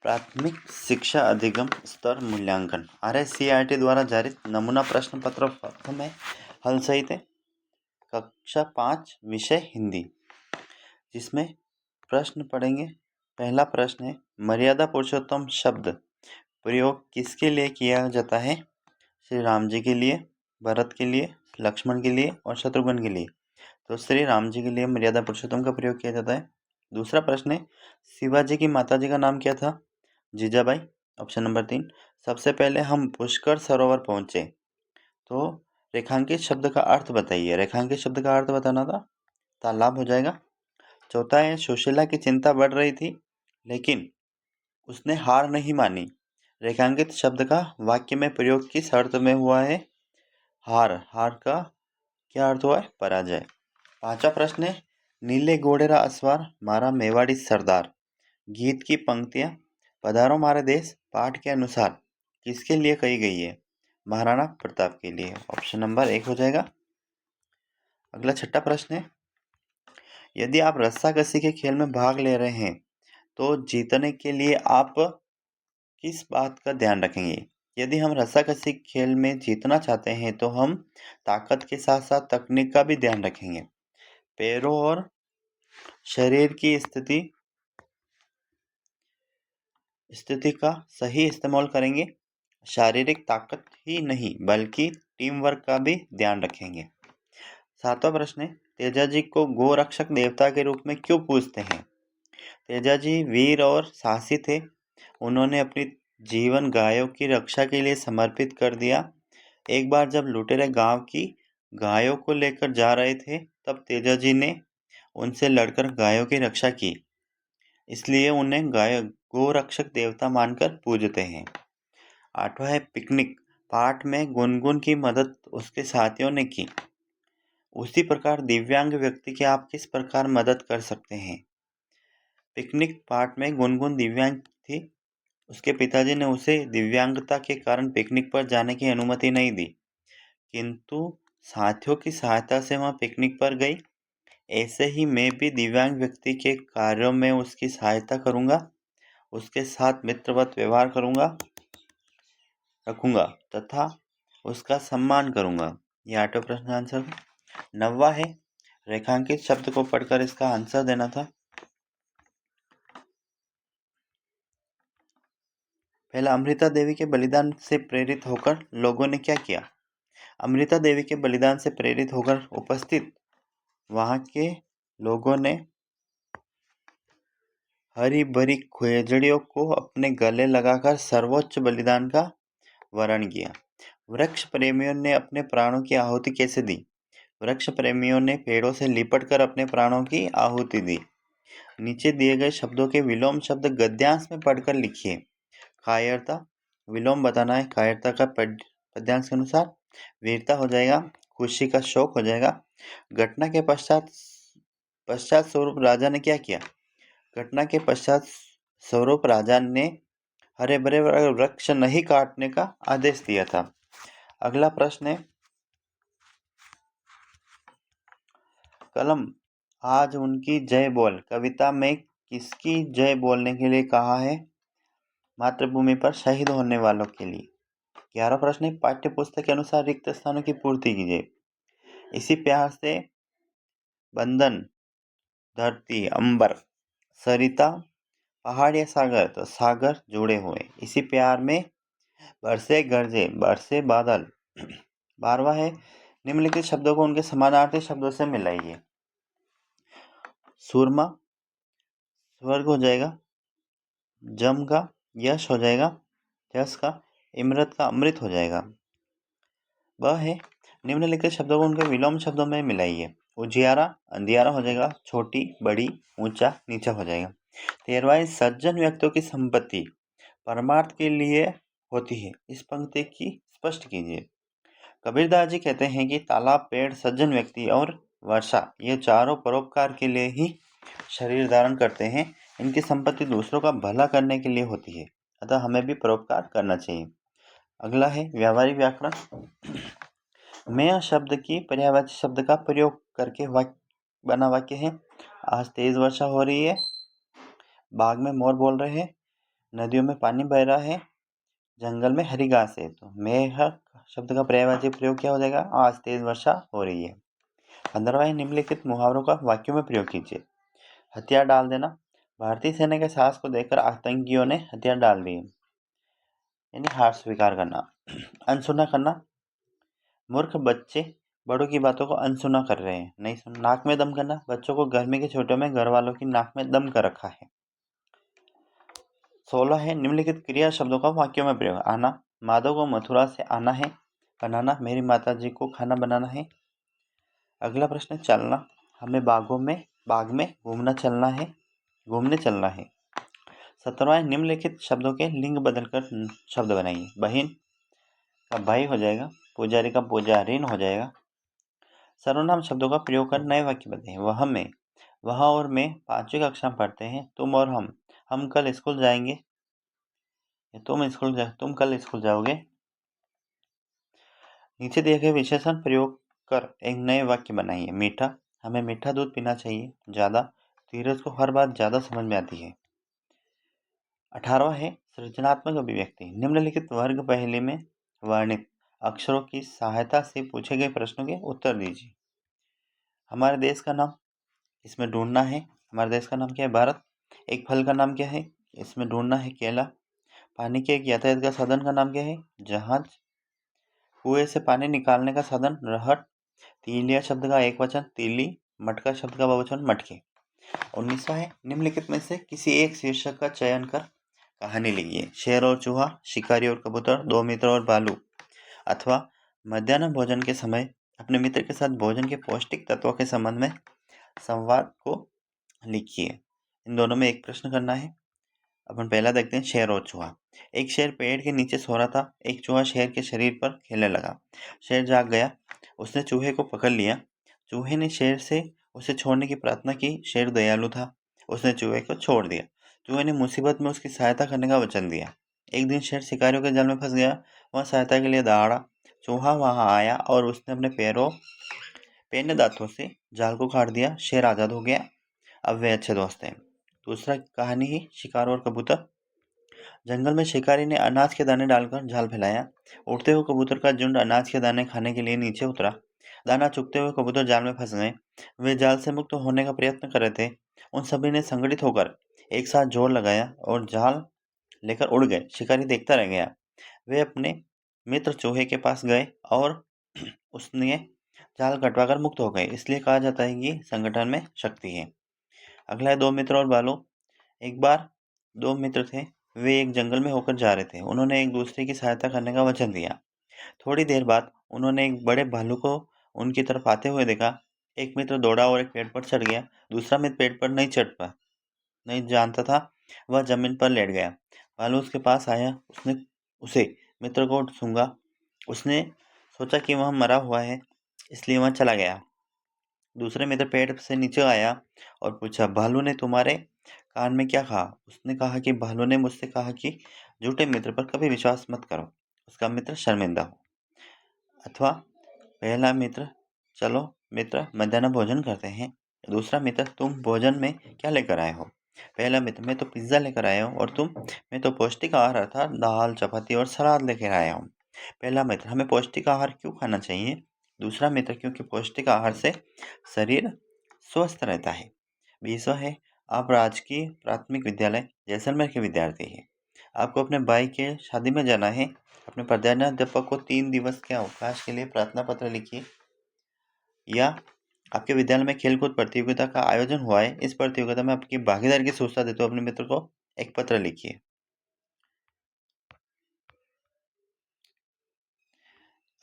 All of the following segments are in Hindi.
प्राथमिक शिक्षा अधिगम स्तर मूल्यांकन RSCRT द्वारा जारी नमूना प्रश्न पत्र में हल सहित है। कक्षा 5 विषय हिंदी, जिसमें प्रश्न पढ़ेंगे। पहला प्रश्न है, मर्यादा पुरुषोत्तम शब्द प्रयोग किसके लिए किया जाता है? श्री राम जी के लिए, भरत के लिए, लक्ष्मण के लिए और शत्रुघ्न के लिए। तो श्री राम जी के लिए मर्यादा पुरुषोत्तम का प्रयोग किया जाता है। दूसरा प्रश्न है, शिवाजी की माता जी का नाम क्या था? जीजाबाई। Option number 3। सबसे पहले हम पुष्कर सरोवर पहुंचे, तो रेखांकित शब्द का अर्थ बताइए। रेखांकित शब्द का अर्थ बताना था, तालाब हो जाएगा। चौथा है, सुशीला की चिंता बढ़ रही थी लेकिन उसने हार नहीं मानी। रेखांकित शब्द का वाक्य में प्रयोग किस अर्थ में हुआ है? हार। हार का क्या अर्थ हुआ है? पराजय। पांचवा प्रश्न है, नीले घोड़ेरा असवार मारा मेवाड़ी सरदार गीत की पंक्तियां पधारो मारे देश पाठ के अनुसार किसके लिए कही गई है? महाराणा प्रताप के लिए। ऑप्शन नंबर 1 हो जाएगा। अगला छठा प्रश्न है, यदि आप रस्साकसी के खेल में भाग ले रहे हैं तो जीतने के लिए आप किस बात का ध्यान रखेंगे? यदि हम रस्साकसी खेल में जीतना चाहते हैं तो हम ताकत के साथ साथ तकनीक का भी ध्यान रखेंगे। पैरों और शरीर की स्थिति का सही इस्तेमाल करेंगे। शारीरिक ताकत ही नहीं बल्कि टीम वर्क का भी ध्यान रखेंगे। सातवां प्रश्न है, तेजाजी को गोरक्षक देवता के रूप में क्यों पूजते हैं? तेजाजी वीर और साहसी थे। उन्होंने अपनी जीवन गायों की रक्षा के लिए समर्पित कर दिया। एक बार जब लुटेरे गांव की गायों को लेकर जा रहे थे तब तेजाजी ने उनसे लड़कर गायों की रक्षा की, इसलिए उन्हें गोरक्षक देवता मानकर पूजते हैं। आठवां है, पिकनिक पाठ में गुनगुन की मदद उसके साथियों ने की, उसी प्रकार दिव्यांग व्यक्ति की आप किस प्रकार मदद कर सकते हैं? पिकनिक पाठ में गुनगुन दिव्यांग थी, उसके पिताजी ने उसे दिव्यांगता के कारण पिकनिक पर जाने की अनुमति नहीं दी, किंतु साथियों की सहायता से वह पिकनिक पर गई। ऐसे ही मैं भी दिव्यांग व्यक्ति के कार्यों में उसकी सहायता करूंगा, उसके साथ मित्रवत व्यवहार रखूंगा तथा उसका सम्मान करूंगा। यह 8वें प्रश्न का आंसर। 9वां है, रेखांकित शब्द को पढ़कर इसका आंसर देना था। पहला, अमृता देवी के बलिदान से प्रेरित होकर लोगों ने क्या किया? अमृता देवी के बलिदान से प्रेरित होकर उपस्थित वहां के लोगों ने हरी भरी खुजड़ियों को अपने गले लगाकर सर्वोच्च बलिदान का वर्ण किया। वृक्ष प्रेमियों ने अपने प्राणों की आहुति कैसे दी? वृक्ष प्रेमियों ने पेड़ों से लिपटकर अपने प्राणों की आहुति दी। नीचे दिए गए शब्दों के विलोम शब्द गद्यांश में पढ़कर लिखिए। कायरता, विलोम बताना है कायरता का पद्यांश के अनुसार। वीरता हो जाएगा, खुशी का शोक हो जाएगा। घटना के पश्चात स्वरूप राजा ने क्या किया? घटना के पश्चात स्वरूप राजा ने हरे भरे वृक्ष नहीं काटने का आदेश दिया था। अगला प्रश्न है, कलम आज उनकी जय बोल कविता में किसकी जय बोलने के लिए कहा है? मातृभूमि पर शहीद होने वालों के लिए। 11वां प्रश्न है, पाठ्य पुस्तक के अनुसार रिक्त स्थानों की पूर्ति कीजिए। इसी प्यार से बंधन, धरती, अंबर, सरिता, पहाड़ या सागर, तो सागर जुड़े हुए। इसी प्यार में बरसे गरजे, बरसे बादल। 12वां है, निम्नलिखित शब्दों को उनके समानार्थी शब्दों से मिलाइए। सूरमा स्वर्ग हो जाएगा, जम का यश हो जाएगा, यश का इमरत का अमृत हो जाएगा। वह है, निम्नलिखित शब्दों को उनके विलोम शब्दों में मिलाइए। उजियारा अंधियारा हो जाएगा, छोटी बड़ी ऊंचा नीचा हो जाएगा। 13वां, सज्जन व्यक्तियों की संपत्ति परमार्थ के लिए होती है, इस पंक्ति की स्पष्ट कीजिए। कबीरदास जी कहते हैं कि तालाब, पेड़, सज्जन व्यक्ति और वर्षा ये चारों परोपकार के लिए ही शरीर धारण करते हैं। इनकी संपत्ति दूसरों का भला करने के लिए होती है, अतः हमें भी परोपकार करना चाहिए। अगला है व्यावहारिक व्याकरण। मैं शब्द की पर्यायवाची शब्द का प्रयोग करके बना वाक्य है। आज तेज वर्षा हो रही है, बाग में मोर बोल रहे हैं, नदियों में पानी बह रहा है, जंगल में हरी घास है। तो मेघ शब्द का पर्यायवाची प्रयोग क्या हो जाएगा? आज तेज वर्षा हो रही है। 15वां, निम्नलिखित मुहावरों का वाक्यों में प्रयोग कीजिए। हथियार डाल देना, भारतीय सेना के साहस को देखकर आतंकियों ने हथियार डाल दिए, यानी हार स्वीकार करना। अनसुना करना, मूर्ख बच्चे बड़ों की बातों को अनसुना कर रहे हैं, नहीं सुन। नाक में दम करना, बच्चों को गर्मी की छुट्टियों में घर वालों की नाक में दम कर रखा है। 16 है, निम्नलिखित क्रिया शब्दों का वाक्यों में प्रयोग। आना, माधव को मथुरा से आना है। बनाना, मेरी माता जी को खाना बनाना है। अगला प्रश्न, चलना, हमें बाग में घूमना चलना है, घूमने चलना है। 17वां, निम्नलिखित शब्दों के लिंग बदलकर शब्द बनाइए। बहन का भाई हो जाएगा, पुजारी का पुजारीन हो जाएगा। सर्वनाम शब्दों का प्रयोग कर नए वाक्य बनाइए। वह और मैं 5वीं कक्षा में पढ़ते हैं। तुम और हम कल स्कूल जाएंगे। तुम कल स्कूल जाओगे। नीचे दिए गए विशेषण प्रयोग कर एक नए वाक्य बनाइए। मीठा, हमें मीठा दूध पीना चाहिए। ज़्यादा, धीरज को हर बात ज़्यादा समझ में आती है। 18वां है, सृजनात्मक अभिव्यक्ति। निम्नलिखित वर्ग पहेली में वर्णित अक्षरों की सहायता से पूछे गए प्रश्नों के उत्तर दीजिए। हमारे देश का नाम, इसमें ढूंढना है। हमारे देश का नाम क्या है? भारत। एक फल का नाम क्या है? इसमें ढूंढना है केला। पानी के एक यातायात का साधन का नाम क्या है? जहाज। कुएं से पानी निकालने का साधन रहट। तीलिया शब्द का एक वचन तीली। मटका शब्द का बहुवचन मटके। 19वां है, निम्नलिखित में से किसी एक शीर्षक का चयन कर कहानी लिखिए। शेर और चूहा, शिकारी और कबूतर, दो मित्र और भालू, अथवा मध्याह्न भोजन के समय अपने मित्र के साथ भोजन के पौष्टिक तत्वों के संबंध में संवाद को लिखिए। इन दोनों में एक प्रश्न करना है। अपन पहला देखते हैं, शेर और चूहा। एक शेर पेड़ के नीचे सो रहा था। एक चूहा शेर के शरीर पर खेलने लगा। शेर जाग गया, उसने चूहे को पकड़ लिया। चूहे ने शेर से उसे छोड़ने की प्रार्थना की। शेर दयालु था, उसने चूहे को छोड़ दिया। चूहे ने मुसीबत में उसकी सहायता करने का वचन दिया। एक दिन शेर शिकारियों के जाल में फंस गया। वह सहायता के लिए दौड़ा। चूहा वहां आया और उसने अपने पैने दांतों से जाल को काट दिया। शेर आजाद हो गया। अब वे अच्छे दोस्त हैं। दूसरा कहानी है, शिकार और कबूतर। जंगल में शिकारी ने अनाज के दाने डालकर जाल फैलाया। उड़ते हुए कबूतर का झुंड अनाज के दाने खाने के लिए नीचे उतरा। दाना चुगते हुए कबूतर जाल में फंस गए। वे जाल से मुक्त होने का प्रयत्न कर रहे थे। उन सभी ने संगठित होकर एक साथ जोर लगाया और जाल लेकर उड़ गए। शिकारी देखता रह गया। वे अपने मित्र चूहे के पास गए और उसने जाल कटवाकर मुक्त हो गए। इसलिए कहा जाता है कि संगठन में शक्ति है। अगला है, दो मित्र और भालू। एक बार दो मित्र थे। वे एक जंगल में होकर जा रहे थे। उन्होंने एक दूसरे की सहायता करने का वचन दिया। थोड़ी देर बाद उन्होंने एक बड़े भालू को उनकी तरफ आते हुए देखा। एक मित्र दौड़ा और एक पेड़ पर चढ़ गया। दूसरा मित्र पेड़ पर नहीं चढ़ पा नहीं जानता था। वह जमीन पर लेट गया। भालू उसके पास आया। उसने उसे मित्र को सूंघा। उसने सोचा कि वह मरा हुआ है, इसलिए वह चला गया। दूसरे मित्र पेड़ से नीचे आया और पूछा, भालू ने तुम्हारे कान में क्या कहा? उसने कहा कि भालू ने मुझसे कहा कि झूठे मित्र पर कभी विश्वास मत करो, उसका मित्र शर्मिंदा हो। अथवा पहला मित्र, चलो मित्र मध्याह्न भोजन करते हैं। दूसरा मित्र, तुम भोजन में क्या लेकर आए हो? पहला मित्र, मैं तो पिज्जा लेकर आया हूँ। और तुम? मैं तो पौष्टिक आहार अर्थात दाल चपाती और सलाद लेकर आया हूँ। पहला मित्र, हमें पौष्टिक आहार क्यों खाना चाहिए? दूसरा मित्र, क्योंकि पौष्टिक आहार से शरीर स्वस्थ रहता है। 20वां है, आप राजकीय प्राथमिक विद्यालय जैसलमेर के विद्यार्थी हैं। आपको अपने भाई के शादी में जाना है। अपने प्रधानाध्यापक को 3 दिवस के अवकाश के लिए प्रार्थना पत्र लिखिए। या आपके विद्यालय में खेलकूद प्रतियोगिता का आयोजन हुआ है। इस प्रतियोगिता में आपकी भागीदारी की सूचना देते हुए अपने मित्र को एक पत्र लिखिए।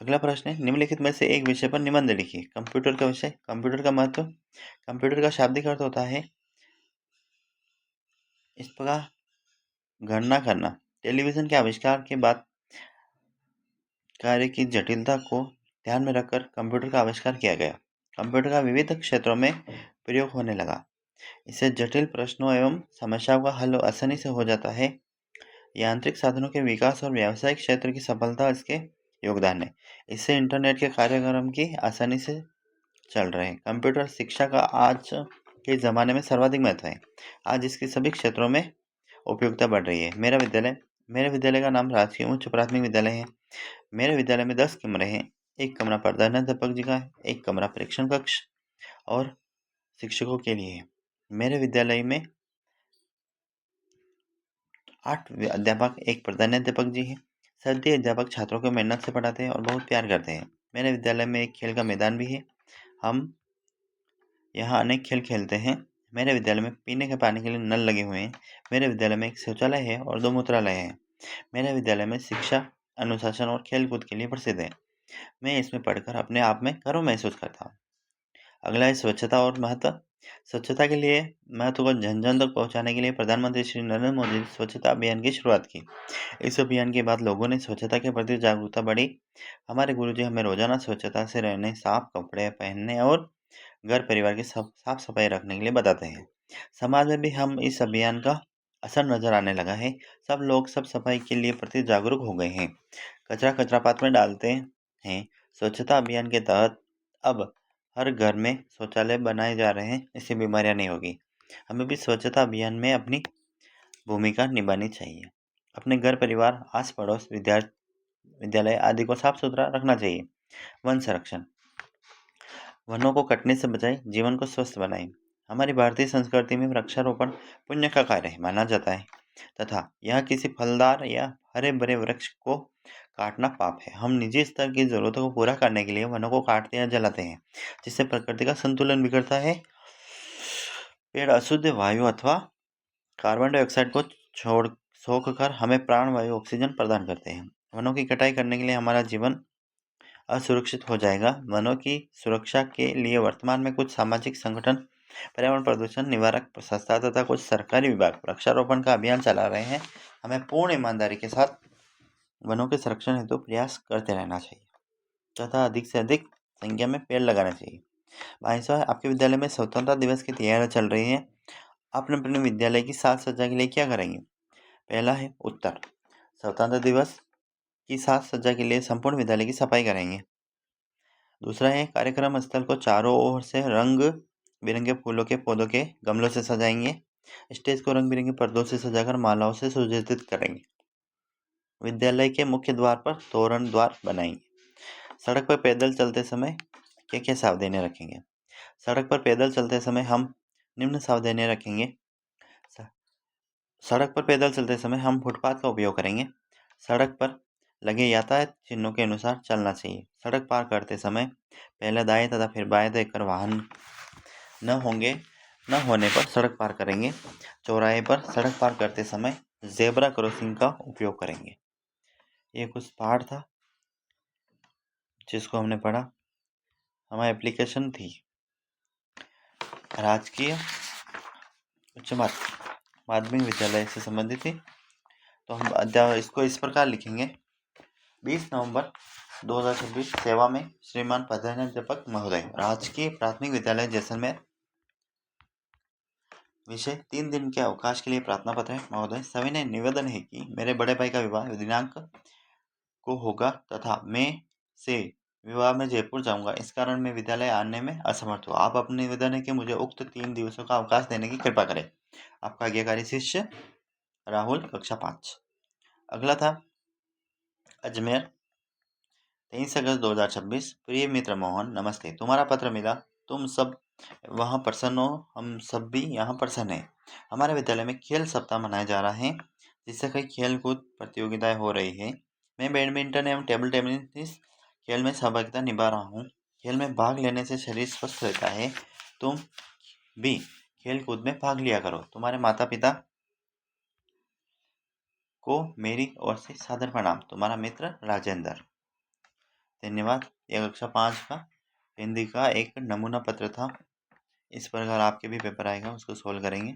अगला प्रश्न है, निम्नलिखित में से एक विषय पर निबंध लिखिए। कंप्यूटर का विषय। कंप्यूटर का महत्व। कंप्यूटर का शाब्दिक अर्थ होता है इस प्रकार गणना करना। टेलीविजन के आविष्कार के बाद कार्य की जटिलता को ध्यान में रखकर कंप्यूटर का आविष्कार किया गया। कंप्यूटर का विविध क्षेत्रों में प्रयोग होने लगा। इससे जटिल प्रश्नों एवं समस्याओं का हल आसानी से हो जाता है। यांत्रिक साधनों के विकास और व्यावसायिक क्षेत्र की सफलता इसके योगदान है। इससे इंटरनेट के कार्यक्रम की आसानी से चल रहे हैं। कंप्यूटर शिक्षा का आज के ज़माने में सर्वाधिक महत्व है। आज इसके सभी क्षेत्रों में उपयोगिता बढ़ रही है। मेरे विद्यालय का नाम राजकीय उच्च प्राथमिक विद्यालय है। मेरे विद्यालय में 10 कमरे हैं। एक कमरा प्रधानाध्यापक जी का है, एक कमरा परीक्षण कक्ष और शिक्षकों के लिए है। मेरे विद्यालय में 8 अध्यापक, एक प्रधानाध्यापक जी है। सभी अध्यापक छात्रों को मेहनत से पढ़ाते हैं और बहुत प्यार करते हैं। मेरे विद्यालय में एक खेल का मैदान भी है। हम यहाँ अनेक खेल खेलते हैं। मेरे विद्यालय में पीने के पानी के लिए नल लगे हुए हैं। मेरे विद्यालय में एक शौचालय है और 2 मूत्रालय हैं। मेरे विद्यालय में शिक्षा, अनुशासन और खेल-कूद के लिए प्रसिद्ध है। मैं इसमें पढ़कर अपने आप में गर्व महसूस करता हूँ। अगला है स्वच्छता और महत्व। स्वच्छता के लिए महत्व को जन-जन तक पहुँचाने के लिए प्रधानमंत्री श्री नरेंद्र मोदी ने स्वच्छता अभियान की शुरुआत की। इस अभियान के बाद लोगों ने स्वच्छता के प्रति जागरूकता बढ़ी। हमारे गुरुजी हमें रोजाना स्वच्छता से रहने, साफ कपड़े पहनने और घर परिवार की साफ सफाई रखने के लिए बताते हैं। समाज में भी हम इस अभियान का असर नजर आने लगा है। सब लोग सब सफाई के लिए प्रति जागरूक हो गए हैं। कचरा कचरा पात्र में डालते हैं। स्वच्छता अभियान के तहत अब हर घर में शौचालय बनाए जा रहे हैं। इससे बीमारियां नहीं होगी। हमें भी स्वच्छता अभियान में अपनी भूमिका निभानी चाहिए। अपने घर परिवार, आस पड़ोस, विद्यालय आदि को साफ सुथरा रखना चाहिए। वन संरक्षण, वनों को कटने से बचाएं, जीवन को स्वस्थ बनाएं। हमारी भारतीय संस्कृति में वृक्षारोपण पुण्य का कार्य माना जाता है तथा यह किसी फलदार या हरे भरे वृक्ष को काटना पाप है। हम निजी स्तर की जरूरतों को पूरा करने के लिए वनों को काटते या जलाते हैं, जिससे प्रकृति का संतुलन बिगड़ता है। पेड़ अशुद्ध वायु अथवा कार्बन डाइऑक्साइड को छोड़ सोख कर हमें प्राणवायु ऑक्सीजन प्रदान करते हैं। वनों की कटाई करने के लिए हमारा जीवन असुरक्षित हो जाएगा। वनों की सुरक्षा के लिए वर्तमान में कुछ सामाजिक संगठन, पर्यावरण प्रदूषण निवारक संस्था तथा कुछ सरकारी विभाग वृक्षारोपण का अभियान चला रहे हैं। हमें पूर्ण ईमानदारी के साथ वनों के संरक्षण हेतु प्रयास करते रहना चाहिए तथा अधिक से अधिक संख्या में पेड़ लगाना चाहिए। भाई साहब, आपके विद्यालय में स्वतंत्रता दिवस की तैयारियां चल रही हैं। आप अपने विद्यालय की साज सज्जा के लिए क्या करेंगे? पहला है उत्तर, स्वतंत्रता दिवस की साज सज्जा के लिए संपूर्ण विद्यालय की सफाई करेंगे। दूसरा है कार्यक्रम स्थल को चारों ओर से रंग बिरंगे फूलों के पौधों के गमलों से सजाएंगे। स्टेज को रंग बिरंगे पर्दों से सजाकर मालाओं से सुसज्जित करेंगे। विद्यालय के मुख्य द्वार पर तोरण द्वार बनाएंगे। सड़क पर पैदल चलते समय क्या क्या सावधानियां रखेंगे? सड़क पर पैदल चलते समय हम निम्न सावधानियां रखेंगे। सड़क पर पैदल चलते समय हम फुटपाथ का उपयोग करेंगे। सड़क पर लगे यातायात चिन्हों के अनुसार चलना चाहिए। सड़क पार करते समय पहले दाएं तथा फिर बाएं देखकर वाहन न होने पर सड़क पार करेंगे। चौराहे पर सड़क पार करते समय जेब्रा क्रॉसिंग का उपयोग करेंगे। ये कुछ पाठ था जिसको हमने पढ़ा। हमारी एप्लीकेशन थी राजकीय उच्च माध्यमिक विद्यालय से संबंधित थी। तो हम इसको इस प्रकार लिखेंगे। 20 नवंबर 2026 सेवा में श्रीमान प्रधानाध्यापक महोदय, राजकीय प्राथमिक विद्यालय जैसलमेर। विषय 3 दिन के अवकाश के लिए प्रार्थना पत्र है। महोदय, सविनय निवेदन है कि मेरे बड़े भाई का विवाह दिनांक को होगा तथा मैं से विवाह में जयपुर जाऊंगा। इस कारण मैं विद्यालय आने में असमर्थ हूँ। आप अपने निवेदन है कि मुझे उक्त 3 दिवसों का अवकाश देने की कृपा करें। आपका आज्ञाकारी शिष्य राहुल, कक्षा 5। अगला था अजमेर, 23 अगस्त 2026। प्रिय मित्र मोहन, नमस्ते। तुम्हारा पत्र मिला। तुम सब वहाँ प्रसन्न हो, हम सब भी यहाँ प्रसन्न हैं। हमारे विद्यालय में खेल सप्ताह मनाया जा रहा है, जिससे कई खेल कूद प्रतियोगिताएं हो रही है। मैं बैडमिंटन एवं टेबल टेनिस खेल में सहभागिता निभा रहा हूँ। खेल में भाग लेने से शरीर स्वस्थ रहता है। तुम भी खेल कूद में भाग लिया करो। तुम्हारे माता पिता को मेरी ओर से सादर प्रणाम। तुम्हारा मित्र राजेंद्र। धन्यवाद। यह कक्षा 5 का हिंदी का एक नमूना पत्र था। इस प्रकार आपके भी पेपर आएगा, उसको सोल्व करेंगे।